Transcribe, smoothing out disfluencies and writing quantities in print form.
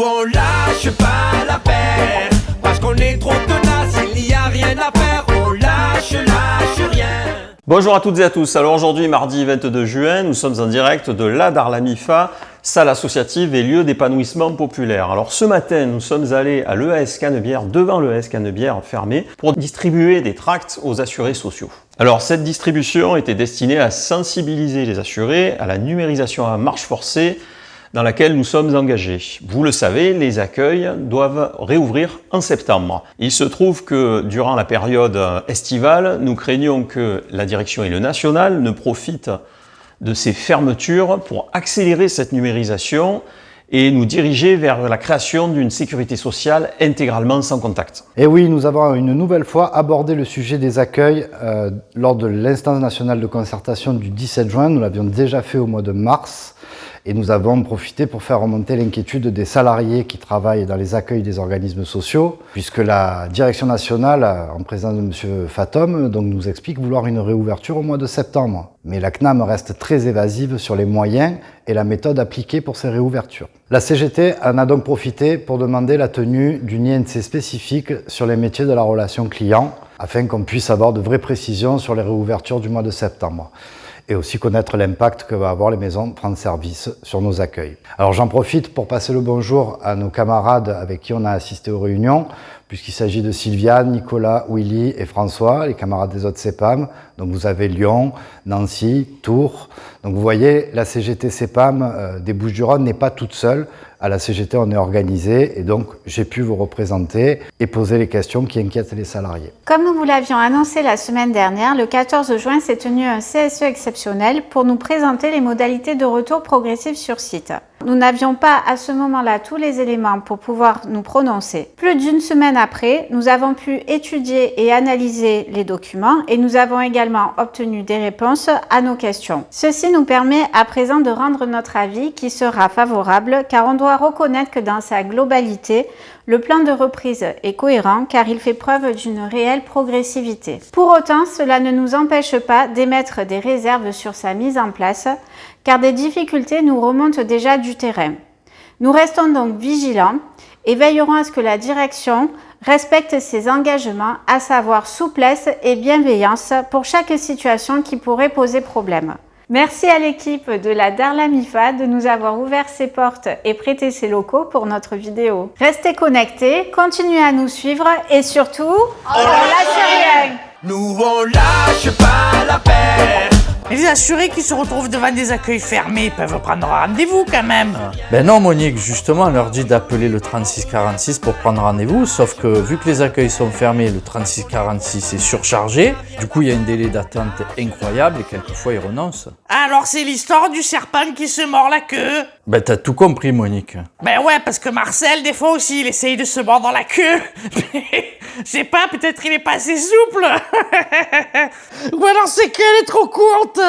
on lâche pas l'affaire, parce qu'on est trop tenace, il n'y a rien à faire, on lâche rien. Bonjour à toutes et à tous. Alors aujourd'hui, mardi 22 juin, nous sommes en direct de la Darlamifa, salle associative et lieu d'épanouissement populaire. Alors ce matin, nous sommes allés à l'EAS Canebière, devant l'EAS Canebière fermé, pour distribuer des tracts aux assurés sociaux. Alors cette distribution était destinée à sensibiliser les assurés à la numérisation à marche forcée dans laquelle nous sommes engagés. Vous le savez, les accueils doivent réouvrir en septembre. Il se trouve que durant la période estivale, nous craignons que la direction et le national ne profitent de ces fermetures pour accélérer cette numérisation et nous diriger vers la création d'une sécurité sociale intégralement sans contact. Et oui, nous avons une nouvelle fois abordé le sujet des accueils lors de l'instance nationale de concertation du 17 juin. Nous l'avions déjà fait au mois de mars et nous avons profité pour faire remonter l'inquiétude des salariés qui travaillent dans les accueils des organismes sociaux, puisque la direction nationale, en présence de M. Fatom, donc, nous explique vouloir une réouverture au mois de septembre. Mais la CNAM reste très évasive sur les moyens et la méthode appliquée pour ces réouvertures. La CGT en a donc profité pour demander la tenue d'une INC spécifique sur les métiers de la relation client, afin qu'on puisse avoir de vraies précisions sur les réouvertures du mois de septembre, et aussi connaître l'impact que va avoir les maisons France Service sur nos accueils. Alors j'en profite pour passer le bonjour à nos camarades avec qui on a assisté aux réunions, puisqu'il s'agit de Sylviane, Nicolas, Willy et François, les camarades des autres CEPAM. Donc vous avez Lyon, Nancy, Tours. Donc vous voyez, la CGT CEPAM des Bouches-du-Rhône n'est pas toute seule. À la CGT, on est organisé et donc j'ai pu vous représenter et poser les questions qui inquiètent les salariés. Comme nous vous l'avions annoncé la semaine dernière, le 14 juin s'est tenu un CSE exceptionnel pour nous présenter les modalités de retour progressif sur site. Nous n'avions pas à ce moment-là tous les éléments pour pouvoir nous prononcer. Plus d'une semaine après, nous avons pu étudier et analyser les documents et nous avons également obtenu des réponses à nos questions. Ceci nous permet à présent de rendre notre avis qui sera favorable car on doit reconnaître que dans sa globalité, le plan de reprise est cohérent car il fait preuve d'une réelle progressivité. Pour autant, cela ne nous empêche pas d'émettre des réserves sur sa mise en place car des difficultés nous remontent déjà du terrain. Nous restons donc vigilants et veillerons à ce que la direction respecte ses engagements, à savoir souplesse et bienveillance pour chaque situation qui pourrait poser problème. Merci à l'équipe de la Darlamifa de nous avoir ouvert ses portes et prêté ses locaux pour notre vidéo. Restez connectés, continuez à nous suivre et surtout, on ne lâche rien. Nous on lâche pas l'affaire. Et les assurés qui se retrouvent devant des accueils fermés peuvent prendre rendez-vous quand même. Ben non Monique, justement on leur dit d'appeler le 3646 pour prendre rendez-vous, sauf que vu que les accueils sont fermés, le 3646 est surchargé, du coup il y a un délai d'attente incroyable et quelquefois ils renoncent. Alors c'est l'histoire du serpent qui se mord la queue. Ben t'as tout compris Monique. Ben ouais, parce que Marcel des fois aussi il essaye de se mordre la queue. Je sais pas, peut-être il est pas assez souple. Ou alors c'est qu'elle est trop courte.